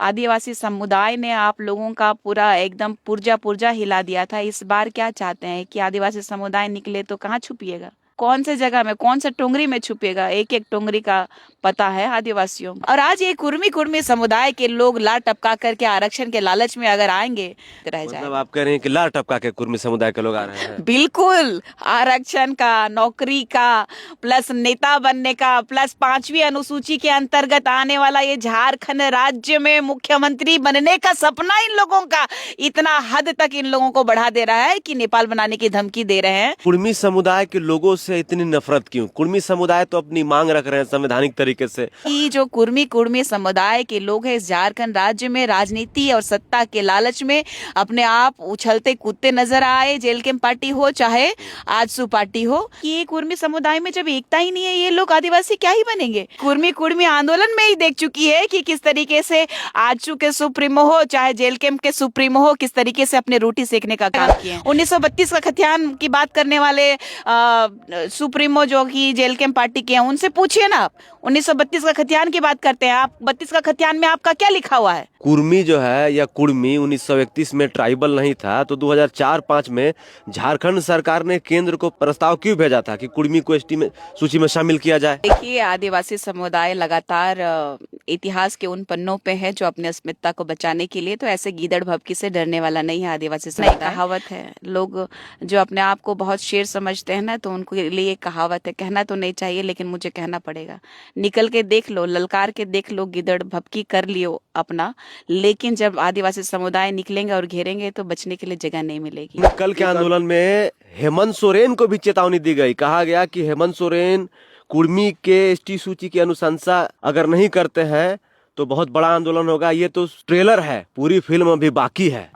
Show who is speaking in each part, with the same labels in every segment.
Speaker 1: आदिवासी समुदाय ने आप लोगों का पूरा एकदम पुर्जा पुर्जा हिला दिया था। इस बार क्या चाहते हैं कि आदिवासी समुदाय निकले तो कहाँ छुपिएगा? कौन से जगह में, कौन से टोंगरी में छुपेगा? एक एक टोंगरी का पता है आदिवासियों को। और आज ये कुर्मी कुर्मी समुदाय के लोग लाल टपका करके आरक्षण के लालच में अगर आएंगे तो रह
Speaker 2: मतलब
Speaker 1: जाएगा।
Speaker 2: आप कह रहे हैं कि लाल टपका के कुर्मी समुदाय के लोग आ रहे हैं?
Speaker 1: बिल्कुल, आरक्षण का, नौकरी का, प्लस नेता बनने का, प्लस 5वीं अनुसूची के अंतर्गत आने वाला ये झारखंड राज्य में मुख्यमंत्री बनने का सपना इन लोगों का इतना हद तक इन लोगों को बढ़ा दे रहा है कि नेपाल बनाने की धमकी दे रहे हैं।
Speaker 2: कुर्मी समुदाय के लोगों से इतनी नफरत क्यों? कुर्मी समुदाय तो अपनी मांग रख रहे हैं संवैधानिक तरीके से।
Speaker 1: कि जो कुर्मी कुर्मी समुदाय के लोग हैं इस झारखंड राज्य में राजनीति और सत्ता के लालच में अपने आप उछलते कूदते नजर आए। जेल कैंप पार्टी हो चाहे आजसू पार्टी हो, कि ये कुर्मी समुदाय में जब एकता ही नहीं है, ये लोग आदिवासी क्या ही बनेंगे? कुर्मी कुर्मी आंदोलन में ही देख चुकी है कि किस तरीके से आजसू के सुप्रीमो हो चाहे जेल कैंप के सुप्रीमो हो, किस तरीके से अपने रोटी सेकने का काम किए। 1932 का खतियान की बात करने वाले सुप्रीमो जो कि जेल कैंप पार्टी के हैं, उनसे पूछिए ना आप। 1932 का खतियान की बात करते हैं आप, 32 का खतियान में आपका क्या लिखा हुआ है?
Speaker 2: कुर्मी जो है या कुर्मी 1931 में ट्राइबल नहीं था, तो 2004-5 में झारखंड सरकार ने केंद्र को प्रस्ताव क्यों भेजा था कि कुर्मी को एसटी में सूची में शामिल किया जाए?
Speaker 1: देखिए, आदिवासी समुदाय लगातार इतिहास के उन पन्नों पे है जो अपने अस्मिता को बचाने के लिए, तो ऐसे गीदड़ भभकी से डरने वाला नहीं है आदिवासी समुदाय। कहावत है, लोग जो अपने आप को बहुत शेर समझते हैं ना, तो उनके लिए कहावत है। कहना तो नहीं चाहिए लेकिन मुझे कहना पड़ेगा। निकल के देख लो, ललकार के देख लो, गिदड़ भभकी कर लियो अपना, लेकिन जब आदिवासी समुदाय निकलेंगे और घेरेंगे तो बचने के लिए जगह नहीं मिलेगी।
Speaker 2: कल के आंदोलन में हेमंत सोरेन को भी चेतावनी दी गई। कहा गया कि हेमंत सोरेन कुर्मी के एसटी सूची की अनुशंसा अगर नहीं करते हैं तो बहुत बड़ा आंदोलन होगा। ये तो ट्रेलर है, पूरी फिल्म अभी बाकी है।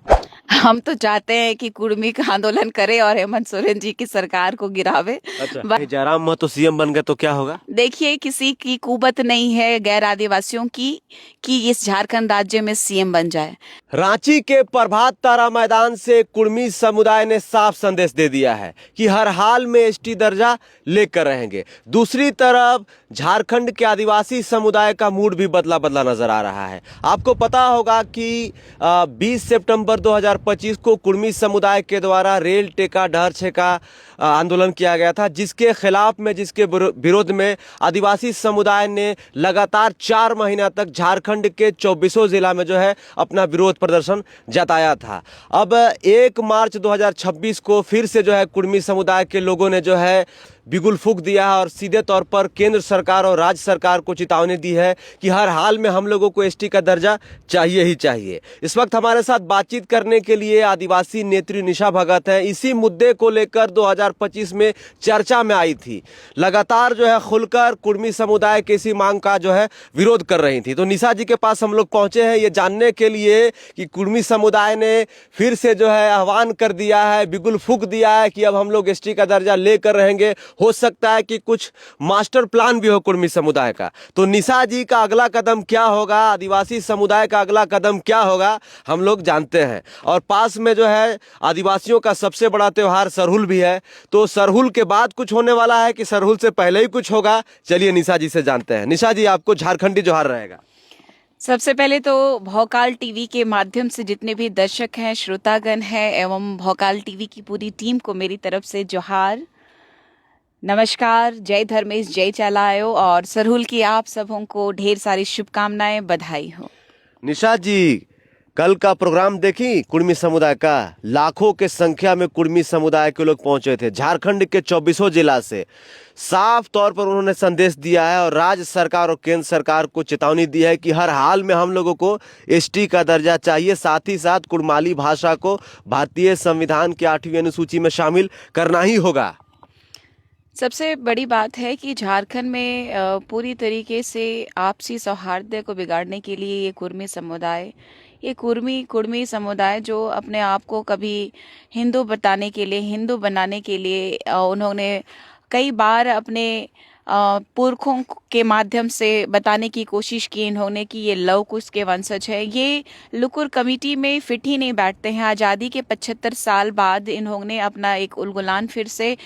Speaker 1: हम तो चाहते हैं कि कुर्मी का आंदोलन करे और हेमंत सोरेन जी की सरकार को गिरावे।
Speaker 2: अच्छा, जयराम महतो सीएम बन गए तो क्या होगा?
Speaker 1: देखिए, किसी की कुबत नहीं है गैर आदिवासियों की कि इस झारखंड राज्य में सीएम बन जाए।
Speaker 2: रांची के प्रभात तारा मैदान से कुर्मी समुदाय ने साफ संदेश दे दिया है कि हर हाल में एसटी दर्जा लेकर रहेंगे। दूसरी तरफ झारखंड के आदिवासी समुदाय का मूड भी बदला बदला नजर आ रहा है। आपको पता होगा कि 20 सितंबर 2025 को कुर्मी समुदाय के द्वारा रेल टेका डहर छेका आंदोलन किया गया था, जिसके खिलाफ में, जिसके विरोध में आदिवासी समुदाय ने लगातार 4 महीना तक झारखंड के 24 जिला में जो है अपना विरोध प्रदर्शन जताया था। अब 1 मार्च 2026 को फिर से जो है कुर्मी समुदाय के लोगों ने जो है बिगुल फूंक दिया है और सीधे तौर पर केंद्र सरकार और राज्य सरकार को चेतावनी दी है कि हर हाल में हम लोगों को एसटी का दर्जा चाहिए ही चाहिए। इस वक्त हमारे साथ बातचीत करने के लिए आदिवासी नेत्री निशा भगत हैं। इसी मुद्दे को लेकर 2025 में चर्चा में आई थी। लगातार जो है खुलकर कुर्मी समुदाय की इसी मांग का जो है विरोध कर रही थी। तो निशा जी के पास हम लोग पहुंचे हैं ये जानने के लिए कि कुर्मी समुदाय ने फिर से जो है आह्वान कर दिया है, बिगुल फूंक दिया है कि अब हम लोग एसटी का दर्जा लेकर रहेंगे। हो सकता है कि कुछ मास्टर प्लान भी हो कुर्मी समुदाय का। तो निशा जी का अगला कदम क्या होगा, आदिवासी समुदाय का अगला कदम क्या होगा, हम लोग जानते हैं। और पास में जो है आदिवासियों का सबसे बड़ा त्योहार सरहुल भी है। तो सरहुल के बाद कुछ होने वाला है कि सरहुल से पहले ही कुछ होगा? चलिए निशा जी से जानते हैं। निशा जी, आपको झारखंडी जोहार रहेगा।
Speaker 1: सबसे पहले तो भौकाल टीवी के माध्यम से जितने भी दर्शक हैं, श्रोतागण हैं एवं भौकाल टीवी की पूरी टीम को मेरी तरफ से जोहार, नमस्कार, जय धर्मेश, जय चालायो, और सरहुल की आप सबों को ढेर सारी शुभकामनाएं, बधाई हो।
Speaker 2: निशा जी, कल का प्रोग्राम देखी कुर्मी समुदाय का? लाखों के संख्या में कुर्मी समुदाय के लोग पहुंचे थे झारखंड के 24 जिला से। साफ तौर पर उन्होंने संदेश दिया है और राज्य सरकार और केंद्र सरकार को चेतावनी दी है कि हर हाल में हम लोगों को एसटी का दर्जा चाहिए। साथ ही साथ कुड़माली भाषा को भारतीय संविधान की 8वीं अनुसूची में शामिल करना ही होगा।
Speaker 1: सबसे बड़ी बात है कि झारखंड में पूरी तरीके से आपसी सौहार्द को बिगाड़ने के लिए ये कुर्मी समुदाय, ये कुर्मी कुर्मी समुदाय जो अपने आप को कभी हिंदू बताने के लिए, हिंदू बनाने के लिए उन्होंने कई बार अपने पुरखों के माध्यम से बताने की कोशिश की इन्होंने कि ये लव कुश के वंशज है। ये लुकुर कमेटी में फिट ही नहीं बैठते हैं। आज़ादी के 75 साल बाद इन्होंने अपना एक उलगुलान फिर से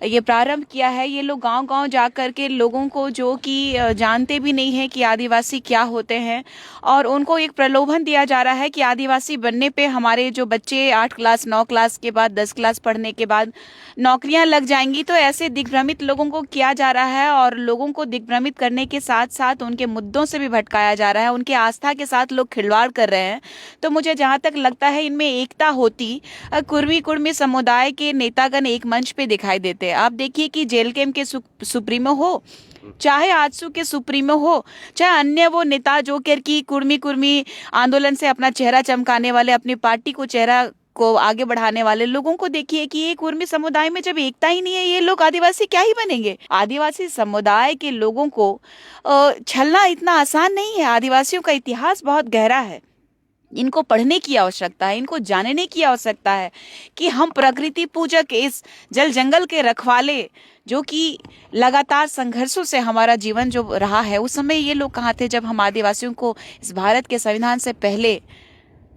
Speaker 1: ये प्रारंभ किया है। ये लोग गांव-गांव जा कर के लोगों को जो कि जानते भी नहीं हैं कि आदिवासी क्या होते हैं, और उनको एक प्रलोभन दिया जा रहा है कि आदिवासी बनने पे हमारे जो बच्चे 8 क्लास 9 क्लास के बाद 10 क्लास पढ़ने के बाद नौकरियां लग जाएंगी। तो ऐसे दिग्भ्रमित लोगों को किया जा रहा है, और लोगों को दिग्भ्रमित करने के साथ साथ उनके मुद्दों से भी भटकाया जा रहा है। उनके आस्था के साथ लोग खिलवाड़ कर रहे हैं। तो मुझे जहां तक लगता है इनमें एकता होती, कुर्मी कुर्मी समुदाय के नेतागण एक मंच पे दिखाई देते। आप देखिए कि जेल कैंप के सुप्रीमो हो, चाहे आजसू के सुप्रीमो हो, चाहे अन्य वो नेता जो कि कुर्मी कुर्मी आंदोलन से अपना चेहरा चमकाने वाले, अपनी पार्टी को चेहरा को आगे बढ़ाने वाले लोगों को देखिए कि ये कुर्मी समुदाय में जब एकता ही नहीं है, ये लोग आदिवासी क्या ही बनेंगे। आदिवासी समुदाय के लोगों को छलना इतना आसान नहीं है। आदिवासियों का इतिहास बहुत गहरा है। इनको पढ़ने की आवश्यकता है, इनको जानने की आवश्यकता है कि हम प्रकृति पूजक इस जल जंगल के रखवाले जो कि लगातार संघर्षों से हमारा जीवन जो रहा है, उस समय ये लोग कहाँ थे जब हम आदिवासियों को इस भारत के संविधान से पहले,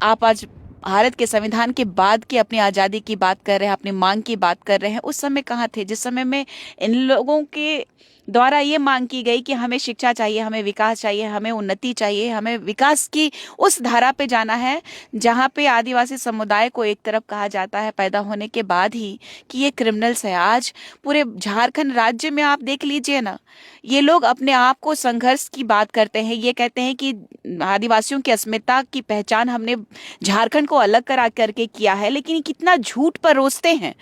Speaker 1: आप आज भारत के संविधान के बाद की अपनी आज़ादी की बात कर रहे हैं, अपनी मांग की बात कर रहे हैं, उस समय कहाँ थे जिस समय में इन लोगों के द्वारा ये मांग की गई कि हमें शिक्षा चाहिए, हमें विकास चाहिए, हमें उन्नति चाहिए, हमें विकास की उस धारा पे जाना है जहाँ पे आदिवासी समुदाय को एक तरफ कहा जाता है पैदा होने के बाद ही कि ये क्रिमिनल्स है। आज पूरे झारखंड राज्य में आप देख लीजिए ना, ये लोग अपने आप को संघर्ष की बात करते हैं। ये कहते हैं कि आदिवासियों की अस्मिता की पहचान हमने झारखंड को अलग करा करके किया है, लेकिन कितना झूठ परोसते हैं।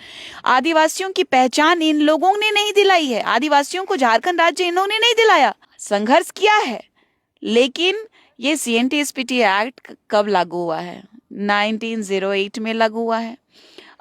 Speaker 1: आदिवासियों की पहचान इन लोगों ने नहीं दिलाई है। आदिवासियों को झारखंड राज्य इन्होंने नहीं दिलाया, संघर्ष किया है। लेकिन ये CNTSPT एक्ट कब लागू हुआ है? 1908 में लागू हुआ है।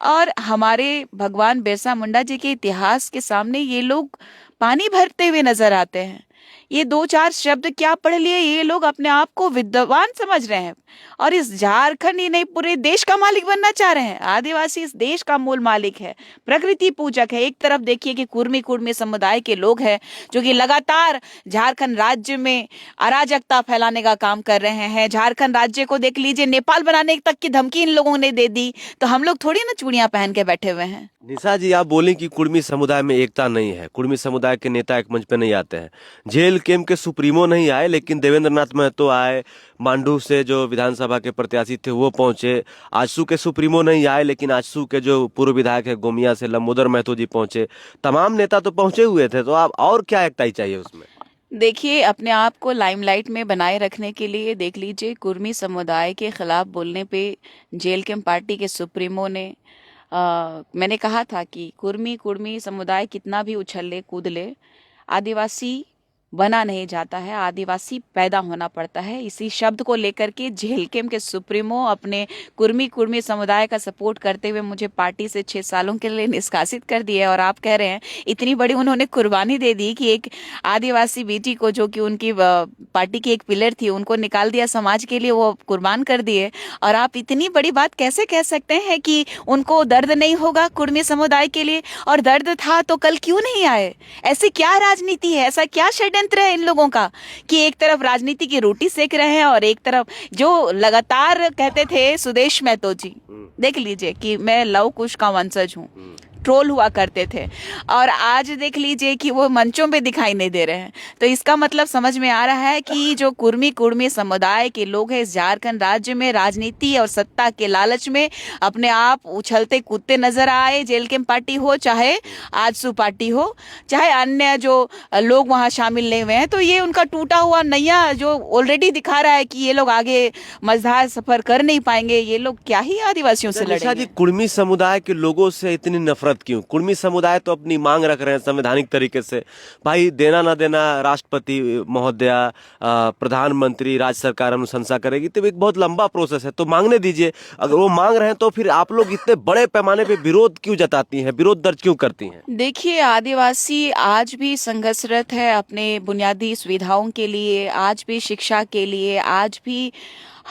Speaker 1: और हमारे भगवान बिरसा मुंडा जी के इतिहास के सामने ये लोग पानी भरते हुए नजर आते हैं। ये 2-4 शब्द क्या पढ़ लिए, ये लोग अपने आप को विद्वान समझ रहे हैं और इस झारखंड ही नहीं पूरे देश का मालिक बनना चाह रहे हैं। आदिवासी इस देश का मूल मालिक है, प्रकृति पूजक है। एक तरफ देखिए कि कुर्मी कुर्मी समुदाय के लोग हैं जो कि लगातार झारखंड राज्य में अराजकता फैलाने का काम कर रहे हैं। झारखंड राज्य को देख लीजिए, नेपाल बनाने तक की धमकी इन लोगों ने दे दी। तो हम लोग थोड़ी ना चूड़ियां पहन के बैठे हुए हैं।
Speaker 2: निशा जी, आप बोलें कि कुर्मी समुदाय में एकता नहीं है, कुर्मी समुदाय के नेता एक मंच पे नहीं आते हैं। जेल कैंप के सुप्रीमो नहीं आए, लेकिन देवेंद्र नाथ महतो आए, मांडू से जो विधानसभा के प्रत्याशी थे वो पहुंचे। आजसू के सुप्रीमो नहीं आए, लेकिन आजसू के जो पूर्व विधायक है गोमिया से लंबोदर महतो जी पहुंचे। तमाम नेता तो पहुंचे हुए थे, तो आप और क्या एकता ही चाहिए उसमें?
Speaker 1: देखिए, अपने आप को लाइमलाइट में बनाए रखने के लिए देख लीजिए, कुर्मी समुदाय के खिलाफ बोलने पे जेल कैंप पार्टी के सुप्रीमो ने मैंने कहा था कि कुर्मी कुर्मी समुदाय कितना भी उछल ले कूद ले, आदिवासी बना नहीं जाता है, आदिवासी पैदा होना पड़ता है। इसी शब्द को लेकर के जेल कैंप के सुप्रीमो अपने कुर्मी कुर्मी समुदाय का सपोर्ट करते हुए मुझे पार्टी से 6 सालों के लिए निष्कासित कर दिया। और आप कह रहे हैं इतनी बड़ी उन्होंने कुर्बानी दे दी कि एक आदिवासी बेटी को, जो कि उनकी पार्टी की एक पिलर थी, उनको निकाल दिया समाज के लिए, वो कुर्बान कर दिए। और आप इतनी बड़ी बात कैसे कह सकते हैं कि उनको दर्द नहीं होगा कुर्मी समुदाय के लिए? और दर्द था तो कल क्यों नहीं आए? ऐसी क्या राजनीति है, ऐसा क्या षड्यंत्र है इन लोगों का कि एक तरफ राजनीति की रोटी सेक रहे हैं और एक तरफ जो लगातार कहते थे सुदेश महतो जी, देख लीजिए कि मैं लव कुश का वंशज हूँ, ट्रोल हुआ करते थे, और आज देख लीजिए कि वो मंचों पे दिखाई नहीं दे रहे हैं। तो इसका मतलब समझ में आ रहा है कि जो कुर्मी कुर्मी समुदाय के लोग हैं इस झारखंड राज्य में राजनीति और सत्ता के लालच में अपने आप उछलते कूदते नजर आए। जेल कैंप पार्टी हो, चाहे आजसू पार्टी हो, चाहे अन्य जो लोग वहाँ शामिल नहीं हुए हैं, तो ये उनका टूटा हुआ नैया जो ऑलरेडी दिखा रहा है कि ये लोग आगे मझधार सफर कर नहीं पाएंगे। ये लोग क्या ही आदिवासियों से
Speaker 2: निशा जी,
Speaker 1: लड़ेंगे?
Speaker 2: कुर्मी समुदाय के लोगों से इतनी नफरत क्यों? कुर्मी समुदाय तो अपनी मांग रख रहे हैं संवैधानिक तरीके से, भाई देना ना देना राष्ट्रपति महोदया, प्रधानमंत्री, राज्य सरकार अनुशंसा करेगी, तो एक बहुत लंबा प्रोसेस है, तो मांगने दीजिए। अगर वो मांग रहे हैं तो फिर आप लोग इतने बड़े पैमाने पे विरोध क्यों जताती हैं, विरोध दर्ज क्यों करती हैं?
Speaker 1: देखिए, आदिवासी आज भी संघर्षरत है अपने बुनियादी सुविधाओं के लिए, आज भी शिक्षा के लिए। आज भी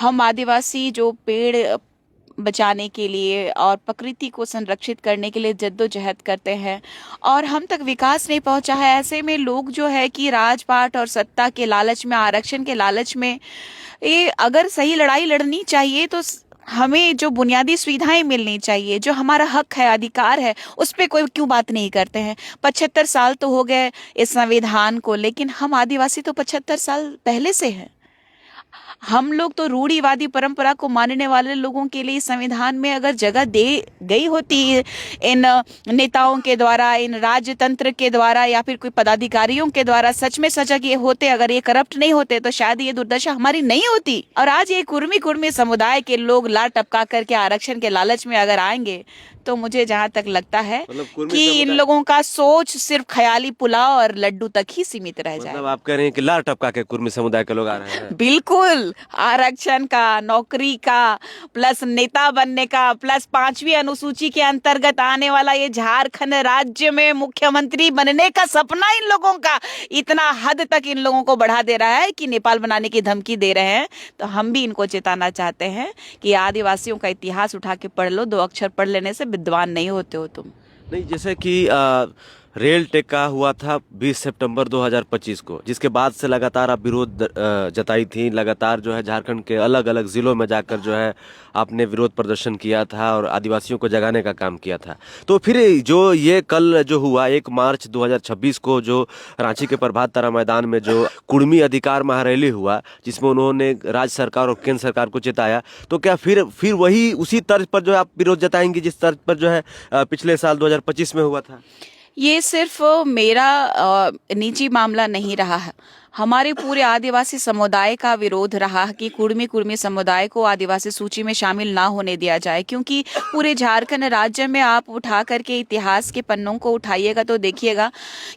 Speaker 1: हम आदिवासी जो पेड़ बचाने के लिए और प्रकृति को संरक्षित करने के लिए जद्दोजहद करते हैं और हम तक विकास नहीं पहुंचा है। ऐसे में लोग जो है कि राजपाट और सत्ता के लालच में, आरक्षण के लालच में, ये अगर सही लड़ाई लड़नी चाहिए तो हमें जो बुनियादी सुविधाएं मिलनी चाहिए, जो हमारा हक है, अधिकार है, उस पे कोई क्यों बात नहीं करते हैं। 75 साल तो हो गए इस संविधान को, लेकिन हम आदिवासी तो 75 साल पहले से हैं। हम लोग तो रूढ़िवादी परंपरा को मानने वाले लोगों के लिए संविधान में अगर जगह दे गई होती इन नेताओं के द्वारा, इन राजतंत्र के द्वारा या फिर कोई पदाधिकारियों के द्वारा सच में सजग ये होते, अगर ये करप्ट नहीं होते तो शायद ये दुर्दशा हमारी नहीं होती। और आज ये कुर्मी समुदाय के लोग लात टपका करके आरक्षण के लालच में अगर आएंगे तो मुझे जहां तक लगता है कि इन लोगों का सोच सिर्फ ख्याली पुलाव और लड्डू तक ही सीमित रह जाए।
Speaker 2: मतलब आप कह रहे हैं कि लाल टपका के कुर्मी समुदाय के लोग आ रहे हैं?
Speaker 1: बिल्कुल, आरक्षण का, नौकरी का, प्लस नेता बनने का, प्लस 5वीं अनुसूची के अंतर्गत आने वाला ये झारखंड राज्य में मुख्यमंत्री बनने का सपना इन लोगों का इतना हद तक इन लोगों को बढ़ा दे रहा है कि नेपाल बनाने की धमकी दे रहे हैं। तो हम भी इनको चेताना चाहते हैं कि आदिवासियों का इतिहास उठा के पढ़ लो, 2 अक्षर पढ़ लेने से विद्वान नहीं होते हो तुम।
Speaker 2: नहीं, जैसे कि रेल टेका हुआ था 20 सितंबर 2025 को, जिसके बाद से लगातार आप विरोध जताई थी, लगातार जो है झारखंड के अलग अलग जिलों में जाकर जो है आपने विरोध प्रदर्शन किया था और आदिवासियों को जगाने का काम किया था। तो फिर जो ये कल जो हुआ 1 मार्च 2026 को, जो रांची के प्रभात तारा मैदान में जो कुर्मी अधिकार महारैली हुआ, जिसमें उन्होंने राज्य सरकार और केंद्र सरकार को चेताया, तो क्या फिर वही उसी तर्ज पर जो है आप विरोध जताएंगे जिस तर्ज पर जो है पिछले साल 2025 में हुआ था?
Speaker 1: ये सिर्फ मेरा निजी मामला नहीं रहा है, हमारे पूरे आदिवासी समुदाय का विरोध रहा कि कुर्मी समुदाय को आदिवासी सूची में शामिल ना होने दिया जाए। क्योंकि पूरे झारखंड राज्य में आप उठा करके इतिहास के पन्नों को उठाइएगा तो देखिएगा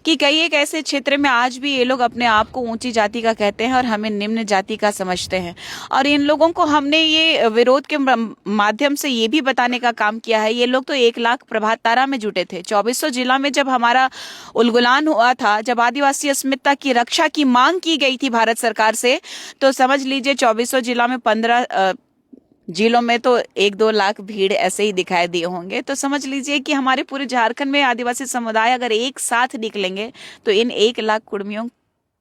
Speaker 1: कि कई एक ऐसे क्षेत्र में आज भी ये लोग अपने आप को ऊंची जाति का कहते हैं और हमें निम्न जाति का समझते हैं। और इन लोगों को हमने ये विरोध के माध्यम से ये भी बताने का काम किया है। ये लोग तो 1 लाख प्रभात तारा में जुटे थे। 2400 जिला में जब हमारा उलगुलान हुआ था, जब आदिवासी अस्मिता की रक्षा की मांग की गई थी भारत सरकार से, तो समझ लीजिए 2400 जिला में 15 जिलों में तो 1-2 लाख भीड़ ऐसे ही दिखाई दिए होंगे। तो समझ लीजिए कि हमारे पूरे झारखंड में आदिवासी समुदाय अगर एक साथ निकलेंगे तो इन 1 लाख कुर्मियों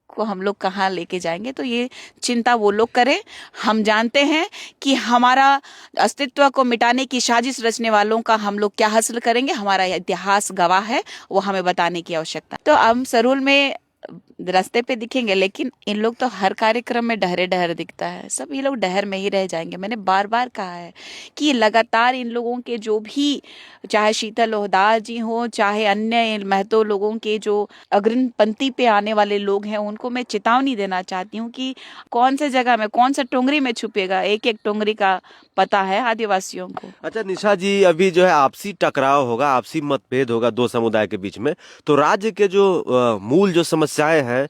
Speaker 1: को हम लोग कहाँ लेके जाएंगे। तो ये चिंता वो लोग करें। हम जानते हैं कि हमारा अस्तित्व को मिटाने की साजिश रचने वालों का हम लोग क्या हासिल करेंगे, हमारा इतिहास गवाह है, वो हमें बताने की आवश्यकता। तो हम सरूल में रास्ते पे दिखेंगे, लेकिन इन लोग तो हर कार्यक्रम में डहर दिखता है। सब ये लोग डहर में ही रह जाएंगे। मैंने बार बार कहा है कि लगातार इन लोगों के जो भी, चाहे शीतल लोहदार जी हो, चाहे अन्य महतो लोगों के जो अग्रिम पंक्ति पे आने वाले लोग हैं, उनको मैं चेतावनी देना चाहती हूँ कि कौन से जगह में, कौन सा टोंगरी में छुपेगा। एक एक टोंगरी का पता है आदिवासियों को।
Speaker 2: अच्छा निशा जी, अभी जो है आपसी टकराव होगा, आपसी मतभेद होगा 2 समुदाय के बीच में, तो राज्य के जो मूल जो समस्याएं हैं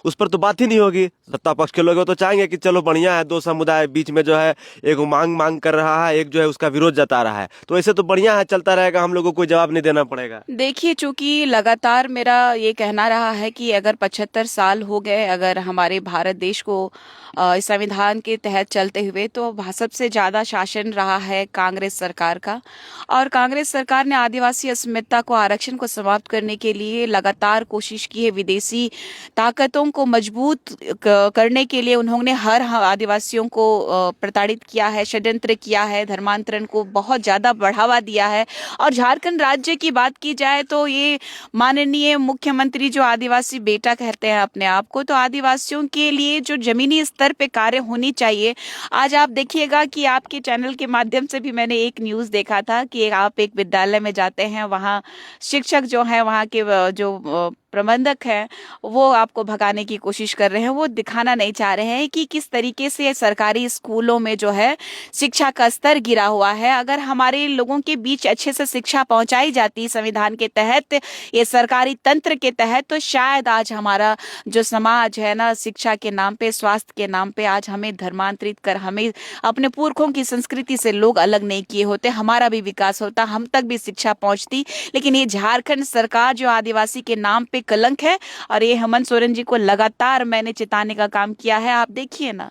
Speaker 2: उस पर तो बात ही नहीं होगी। सत्ता पक्ष के लोग तो चाहेंगे कि चलो बढ़िया है, 2 समुदाय बीच में जो है एक मांग कर रहा है, एक जो है उसका विरोध जता रहा है, तो ऐसे तो बढ़िया है, चलता रहेगा, हम लोग को कोई जवाब नहीं देना पड़ेगा।
Speaker 1: देखिए, चूंकि लगातार मेरा ये कहना रहा है कि अगर 75 साल हो गए अगर हमारे भारत देश को इस संविधान के तहत चलते हुए, तो सबसे ज्यादा शासन रहा है कांग्रेस सरकार का। और कांग्रेस सरकार ने आदिवासी अस्मिता को, आरक्षण को समाप्त करने के लिए लगातार कोशिश की है। विदेशी ताकतों को मजबूत करने के लिए उन्होंने हर आदिवासियों को प्रताड़ित किया है, षड्यंत्र किया है, धर्मांतरण को बहुत ज्यादा बढ़ावा दिया है। और झारखंड राज्य की बात की जाए तो ये माननीय मुख्यमंत्री जो आदिवासी बेटा कहते हैं अपने आप को, तो आदिवासियों के लिए जो जमीनी स्तर पे कार्य होनी चाहिए। आज आप देखिएगा कि आपके चैनल के माध्यम से भी मैंने एक न्यूज देखा था कि आप एक विद्यालय में जाते हैं, वहाँ शिक्षक जो है, वहाँ के जो प्रबंधक हैं, वो आपको भगाने की कोशिश कर रहे हैं। वो दिखाना नहीं चाह रहे हैं कि किस तरीके से सरकारी स्कूलों में जो है शिक्षा का स्तर गिरा हुआ है। अगर हमारे लोगों के बीच अच्छे से शिक्षा पहुंचाई जाती संविधान के तहत, ये सरकारी तंत्र के तहत, तो शायद आज हमारा जो समाज है ना, शिक्षा के नाम पे, स्वास्थ्य के नाम पे आज हमें धर्मांतरित कर, हमें अपने पुरखों की संस्कृति से लोग अलग नहीं किए होते, हमारा भी विकास होता, हम तक भी शिक्षा पहुंचती। लेकिन ये झारखंड सरकार जो आदिवासी के नाम पे कलंक है, और ये हेमंत सोरेन जी को लगातार मैंने चेताने का काम किया है। आप देखिए ना,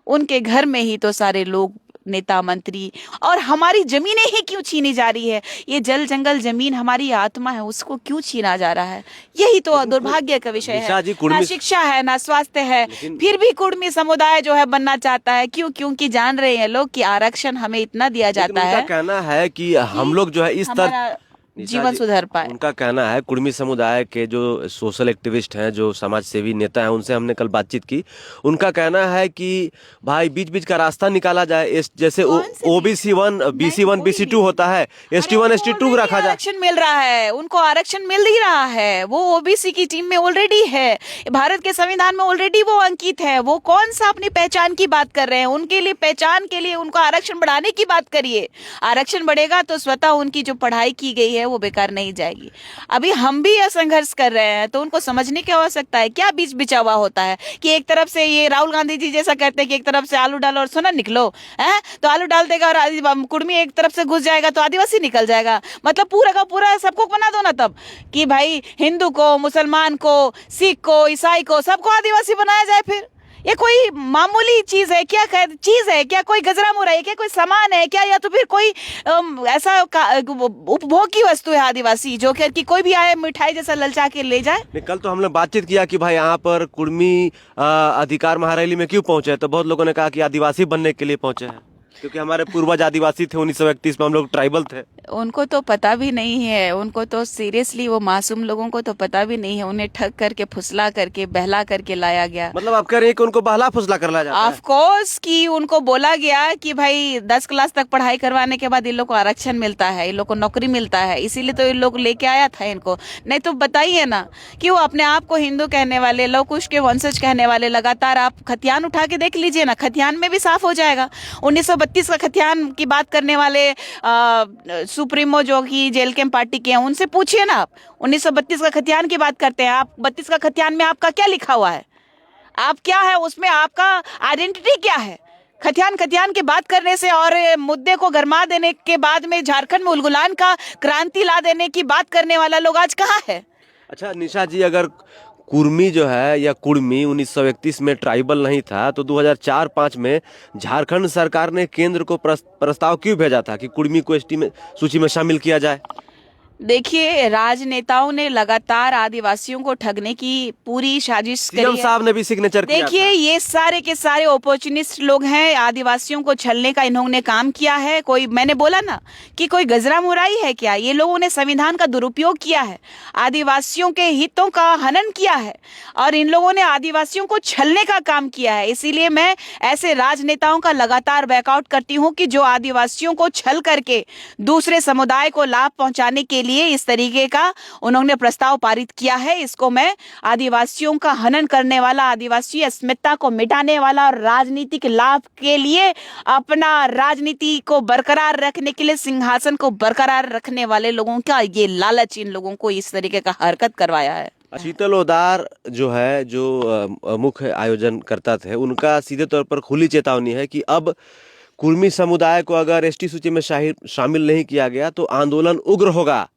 Speaker 1: उनके घर में ही तो सारे लोग नेता मंत्री, और हमारी जमीनें ही क्यों छीनी जा रही है? ये जल जंगल जमीन हमारी आत्मा है, उसको क्यों छीना जा रहा है? यही तो दुर्भाग्य का विषय
Speaker 2: निशा जी,
Speaker 1: है। ना शिक्षा है, ना स्वास्थ्य है, फिर भी कुर्मी समुदाय जो है बनना चाहता है। क्यों? क्योंकि जान रहे हैं लोग कि आरक्षण हमें इतना दिया जाता
Speaker 2: उनका
Speaker 1: है,
Speaker 2: कहना है कि हम लोग जो है इस तरह
Speaker 1: हमारा जीवन सुधर पाए।
Speaker 2: उनका कहना है, कुर्मी समुदाय के जो सोशल एक्टिविस्ट हैं, जो समाज सेवी नेता हैं, उनसे हमने कल बातचीत की। उनका कहना है कि भाई बीच बीच का रास्ता निकाला जाए, जैसे OBC1 BC1 BC2 होता है, ST1 ST2 रखा जाए।
Speaker 1: आरक्षण मिल रहा है, उनको आरक्षण मिल ही रहा है, वो ओबीसी की टीम में ऑलरेडी है, भारत के संविधान में ऑलरेडी वो अंकित है। वो कौन सा अपनी पहचान की बात कर रहे हैं? उनके लिए पहचान के लिए उनको आरक्षण बढ़ाने की बात करिए। आरक्षण बढ़ेगा तो स्वतः उनकी जो पढ़ाई की गई है वो बेकार नहीं जाएगी। अभी हम भी यह संघर्ष कर रहे हैं, तो उनको समझने की आवश्यकता है। क्या बीच बिचावा होता है कि एक तरफ से ये राहुल गांधी जी जैसा करते हैं कि एक तरफ से आलू डालो और सोना निकलो, है तो आलू डाल देगा और कुर्मी एक तरफ से घुस जाएगा तो आदिवासी निकल जाएगा। मतलब पूरा का पूरा सबको बना दो ना तब, कि भाई हिंदू को, मुसलमान को, सिख को, ईसाई को, सबको आदिवासी बनाया जाए। फिर ये कोई मामूली चीज है क्या? चीज है क्या? कोई गजरा मुरा है क्या? कोई सामान है क्या? या तो फिर कोई ऐसा उपभोग की वस्तु है आदिवासी, जो कि कोई भी आए मिठाई जैसा ललचा के ले जाए?
Speaker 2: नहीं, कल तो हमने बातचीत किया कि भाई यहाँ पर कुर्मी अधिकार महारैली में क्यों पहुंचे, तो बहुत लोगों ने कहा कि आदिवासी बनने के लिए पहुंचे हैं, क्योंकि हमारे पूर्वज आदिवासी थे, 1931 में हम लोग ट्राइबल थे।
Speaker 1: उनको तो पता भी नहीं है, उनको तो सीरियसली वो मासूम लोगों को तो पता भी नहीं है। उन्हें ठग करके, फुसला करके, बहला करके लाया गया।
Speaker 2: मतलब आप कह रहे हैं कि उनको बहला फुसला कर लाया जाता है?
Speaker 1: ऑफ कोर्स कि उनको बोला गया कि भाई 10 क्लास तक पढ़ाई करवाने के बाद इन लोग को आरक्षण मिलता है, इन लोग को नौकरी मिलता है, इसीलिए तो इन लोग लेके आया था इनको। नहीं तो बताइए ना कि वो अपने आप को हिंदू कहने वाले, लव कुश के वंशज कहने वाले, लगातार आप खतियान उठा के देख लीजिए ना, खतियान में भी साफ हो जाएगा। 1932 का खतियान की बात करने वाले सुप्रीमो जो कि जेल कैंप पार्टी के हैं, उनसे पूछिए ना आप। 1932 का खतियान की बात करते हैं आप, 32 का खतियान में आपका क्या लिखा हुआ है? आप क्या है उसमें? आपका आइडेंटिटी क्या है? खतियान खतियान की बात करने से और मुद्दे को गरमा देने के बाद में झारखंड में उलगुलान का क्रांति ला देने की बात करने वाला लोग आज कहाँ है?
Speaker 2: अच्छा निशा जी, अगर कुर्मी जो है या कुर्मी 1931 में ट्राइबल नहीं था, तो 2004-5 में झारखंड सरकार ने केंद्र को प्रस्ताव क्यों भेजा था कि कुर्मी को ST में सूची में शामिल किया जाए?
Speaker 1: देखिए, राजनेताओं ने लगातार आदिवासियों को ठगने की पूरी साजिश करी है।
Speaker 2: साहब ने भी सिग्नेचर किया था।
Speaker 1: देखिए, ये सारे के सारे ओपोर्चुनिस्ट लोग हैं, आदिवासियों को छलने का इन्होंने काम किया है। कोई, मैंने बोला ना कि कोई गजरा मुराई है क्या? ये लोगों ने संविधान का दुरुपयोग किया है, आदिवासियों के हितों का हनन किया है, और इन लोगों ने आदिवासियों को छलने का काम किया है। इसीलिए मैं ऐसे राजनेताओं का लगातार बैकआउट करती हूँ कि जो आदिवासियों को छल करके दूसरे समुदाय को लाभ पहुंचाने के लिए इस तरीके का उन्होंने प्रस्ताव पारित किया है। इसको मैं आदिवासियों का हनन करने वाला, आदिवासी अस्मिता को मिटाने वाला और राजनीतिक लाभ के लिए, अपना राजनीति को बरकरार रखने के लिए, सिंहासन को बरकरार रखने वाले लोगों का ये लालच इन लोगों को इस तरीके का हरकत करवाया है।
Speaker 2: शीतल ओदार जो है, जो मुख्य आयोजन करता थे, उनका सीधे तौर पर खुली चेतावनी है कि अब कुर्मी समुदाय को अगर ST सूची में शामिल नहीं किया गया तो आंदोलन उग्र होगा,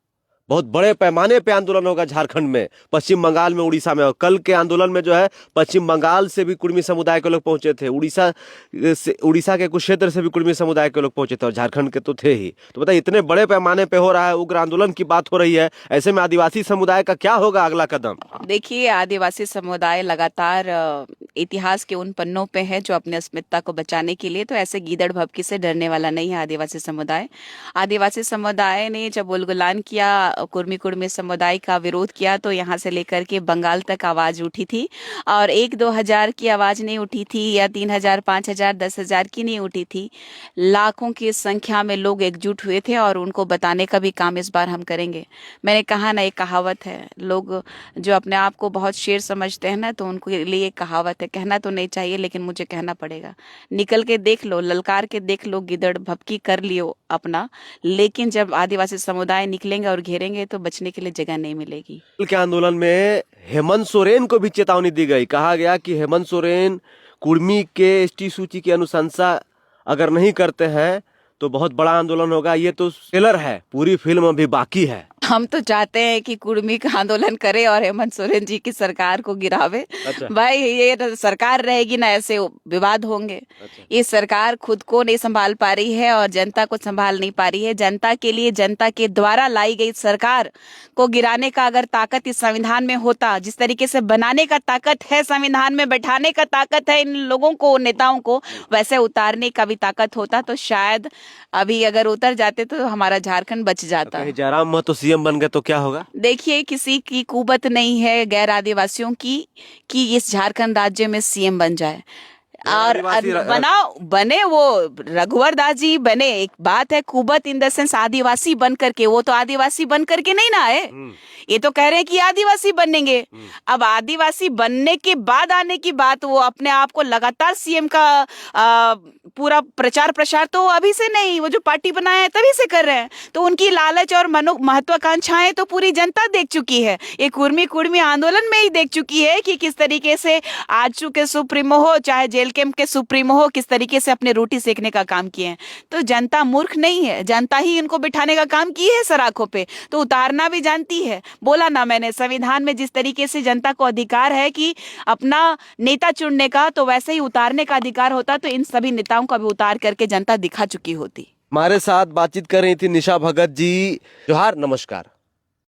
Speaker 2: बहुत बड़े पैमाने पे आंदोलन होगा झारखंड में, पश्चिम बंगाल में, उड़ीसा में। और कल के आंदोलन में जो है पश्चिम बंगाल से भी कुर्मी समुदाय के लोग पहुंचे थे, उड़ीसा के कुछ क्षेत्र से भी कुर्मी समुदाय के लोग पहुंचे थे, और झारखंड के तो थे ही। तो बताइए, इतने बड़े पैमाने पे हो रहा है, उग्र आंदोलन की बात हो रही है, ऐसे में आदिवासी समुदाय का क्या होगा अगला कदम?
Speaker 1: देखिए, आदिवासी समुदाय लगातार इतिहास के उन पन्नों पे है जो अपने अस्मिता को बचाने के लिए, तो ऐसे गीदड़ भभकी से डरने वाला नहीं है आदिवासी समुदाय। आदिवासी समुदाय ने जब उलगुलान किया, कुर्मी समुदाय का विरोध किया, तो यहाँ से लेकर के बंगाल तक आवाज उठी थी, और 1-2 हजार की आवाज नहीं उठी थी, या 3,000, 5,000, 10,000 की नहीं उठी थी। लाखों की संख्या में लोग एकजुट हुए थे, और उनको बताने का भी काम इस बार हम करेंगे। मैंने कहा ना, एक कहावत है, लोग जो अपने आप को बहुत शेर समझते हैं ना, तो उनके लिए एक कहावत है, कहना तो नहीं चाहिए लेकिन मुझे कहना पड़ेगा, निकल के देख लो, ललकार के देख लो, गिदड़ भभकी कर लियो अपना, लेकिन जब आदिवासी समुदाय निकलेंगे और घेरेंगे तो बचने के लिए जगह नहीं मिलेगी।
Speaker 2: कल के आंदोलन में हेमंत सोरेन को भी चेतावनी दी गई, कहा गया कि हेमंत सोरेन कुर्मी के ST सूची की अनुशंसा अगर नहीं करते हैं तो बहुत बड़ा आंदोलन होगा। ये तो ट्रेलर है, पूरी फिल्म अभी बाकी है।
Speaker 1: हम तो चाहते हैं कि कुर्मी का आंदोलन करे और हेमंत सोरेन जी की सरकार को गिरावे।
Speaker 2: अच्छा।
Speaker 1: भाई ये सरकार रहेगी ना, ऐसे विवाद होंगे। ये सरकार खुद को नहीं संभाल पा रही है और जनता को संभाल नहीं पा रही है। जनता के लिए, जनता के द्वारा लाई गई सरकार को गिराने का अगर ताकत इस संविधान में होता, जिस तरीके से बनाने का ताकत है, संविधान में बैठाने का ताकत है इन लोगों को, नेताओं को, वैसे उतारने का भी ताकत होता तो शायद अभी अगर उतर जाते तो हमारा झारखंड बच जाता।
Speaker 2: कहीं जयराम महतो सीएम बन गए तो क्या होगा?
Speaker 1: देखिए, किसी की कुवत नहीं है गैर आदिवासियों की कि इस झारखंड राज्य में सीएम बन जाए और बने वो रघुवर दास जी बने। एक बात है कुबत इन द सेंस आदिवासी बन करके, वो तो आदिवासी बन करके नहीं ना आए। ये तो कह रहे हैं कि आदिवासी बनेंगे। अब आदिवासी बनने के बाद आने की बात, वो अपने आप को लगातार सीएम का पूरा प्रचार प्रसार तो अभी से नहीं, वो जो पार्टी बनाए हैं तभी से कर रहे हैं। तो उनकी लालच और महत्वाकांक्षाएं तो पूरी जनता देख चुकी है। ये कुर्मी आंदोलन में ही देख चुकी है कि किस तरीके से आजसू के सुप्रीमो हो चाहे जेल कैंप के सुप्रीमो हो, किस तरीके से अपने रोटी सेकने का काम किए हैं। तो जनता मूर्ख नहीं है, जनता ही इनको बिठाने का काम की है सराखों पे, तो उतारना भी जानती है। बोला ना मैंने, संविधान में जिस तरीके से जनता को अधिकार है कि अपना नेता चुनने का, तो वैसे ही उतारने का अधिकार होता तो इन सभी नेताओं को भी उतार करके जनता दिखा चुकी होती।
Speaker 2: हमारे साथ बातचीत कर रही थी निशा भगत जी। जोहार, नमस्कार।